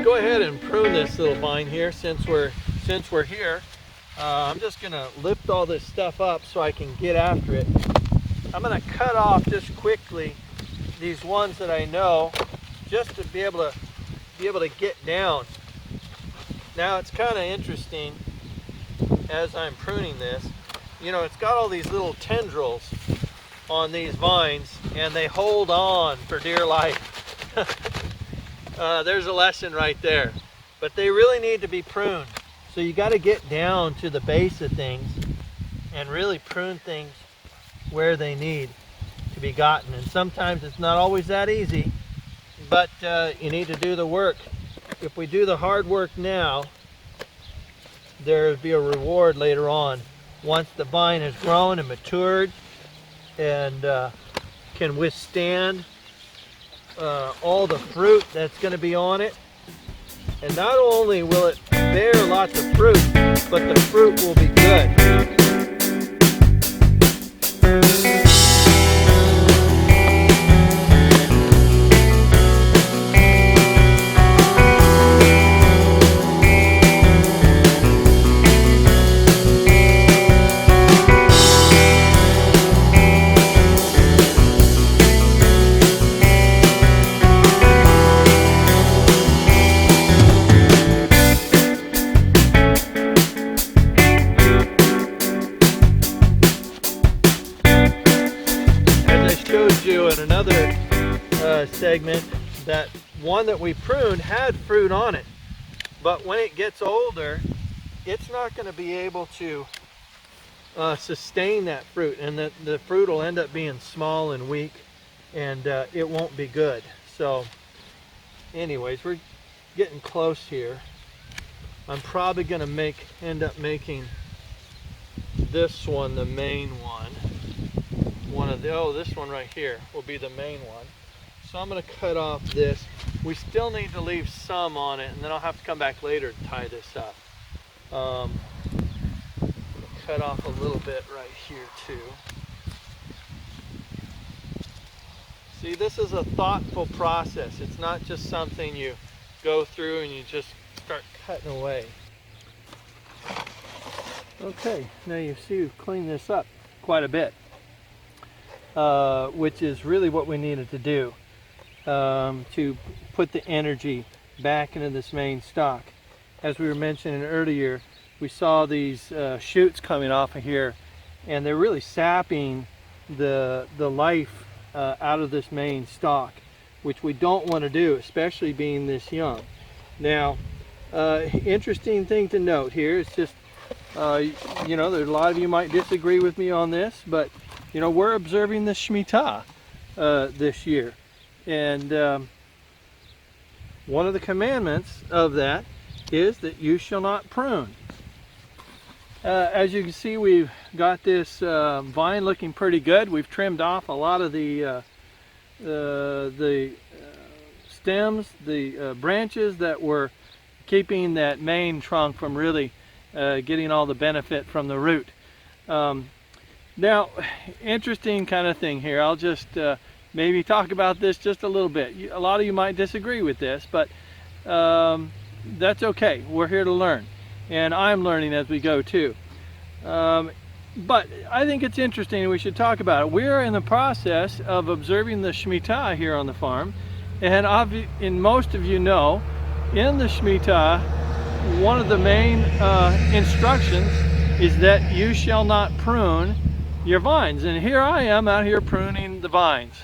go ahead and prune this little vine here since we're here. I'm just going to lift all this stuff up so I can get after it. I'm going to cut off just quickly these ones that I know, just to be able to get down. Now it's kind of interesting as I'm pruning this. You know, it's got all these little tendrils on these vines, and they hold on for dear life. There's a lesson right there. But they really need to be pruned. So you got to get down to the base of things and really prune things where they need to be gotten. And sometimes it's not always that easy, but you need to do the work. If we do the hard work now, there will be a reward later on once the vine has grown and matured and can withstand all the fruit that's going to be on it. And not only will it bear lots of fruit, but the fruit will be good. In another segment, that one that we pruned had fruit on it, but when it gets older, it's not going to be able to sustain that fruit, and the fruit will end up being small and weak, and it won't be good. So anyways, we're getting close here. I'm probably going to end up making this one the main one. This one right here will be the main one. So I'm going to cut off this. We still need to leave some on it, and then I'll have to come back later to tie this up. Cut off a little bit right here too. See, this is a thoughtful process. It's not just something you go through and you just start cutting away. Okay, now you see we've cleaned this up quite a bit. Which is really what we needed to do to put the energy back into this main stalk. As we were mentioning earlier, we saw these shoots coming off of here, and they're really sapping the life out of this main stalk, which we don't want to do, especially being this young. Now, interesting thing to note here is just, you know, there's a lot of you might disagree with me on this, but you know, we're observing the Shmitah this year, and one of the commandments of that is that you shall not prune. As you can see, we've got this vine looking pretty good. We've trimmed off a lot of the stems, the branches that were keeping that main trunk from really getting all the benefit from the root. Now, interesting kind of thing here. I'll just maybe talk about this just a little bit. A lot of you might disagree with this, but that's okay. We're here to learn, and I'm learning as we go too. But I think it's interesting, and we should talk about it. We're in the process of observing the Shmitah here on the farm, and most of you know, in the Shmitah, one of the main instructions is that you shall not prune your vines. And here I am out here pruning the vines.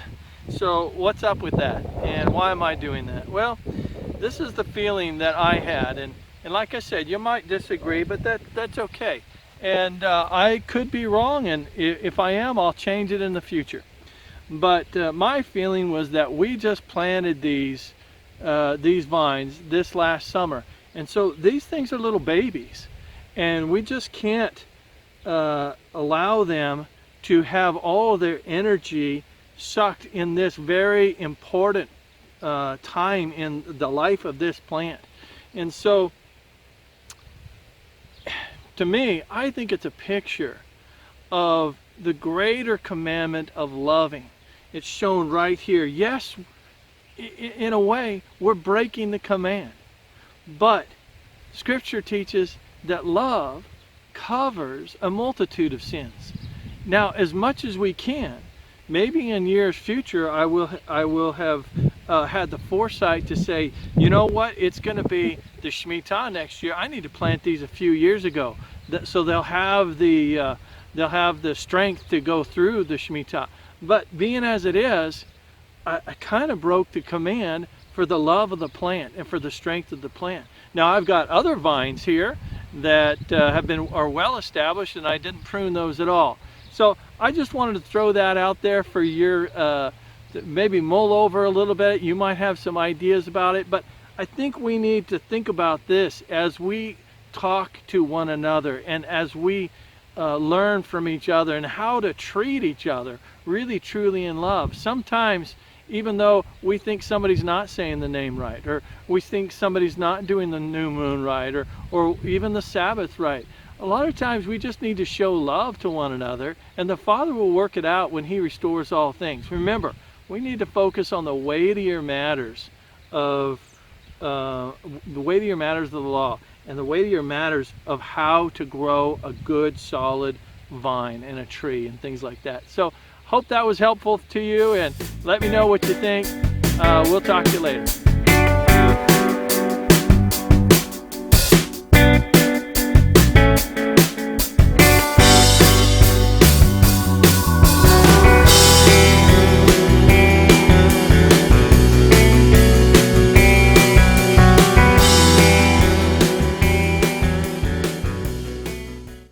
So what's up with that, and why am I doing that? Well, this is the feeling that I had, and like I said, you might disagree, but that's okay. And I could be wrong, and if I am, I'll change it in the future. But my feeling was that we just planted these vines this last summer, and so these things are little babies, and we just can't allow them to have all their energy sucked in this very important time in the life of this plant. And so to me, I think it's a picture of the greater commandment of loving. It's shown right here. Yes, in a way, we're breaking the command. But Scripture teaches that love covers a multitude of sins. Now, as much as we can, maybe in years future, I will have had the foresight to say, you know what, it's going to be the Shmitah next year. I need to plant these a few years ago, so they'll have the strength to go through the Shmitah. But being as it is, I kind of broke the command for the love of the plant and for the strength of the plant. Now I've got other vines here that are well established, and I didn't prune those at all. So I just wanted to throw that out there for your maybe mull over a little bit. You might have some ideas about it, but I think we need to think about this as we talk to one another and as we learn from each other and how to treat each other really truly in love. Sometimes, even though we think somebody's not saying the name right, or we think somebody's not doing the new moon right, or even the Sabbath right, a lot of times we just need to show love to one another, and the Father will work it out when He restores all things. Remember, we need to focus on the weightier matters of the law, and the weightier matters of how to grow a good, solid vine and a tree and things like that. So, hope that was helpful to you, and let me know what you think. We'll talk to you later.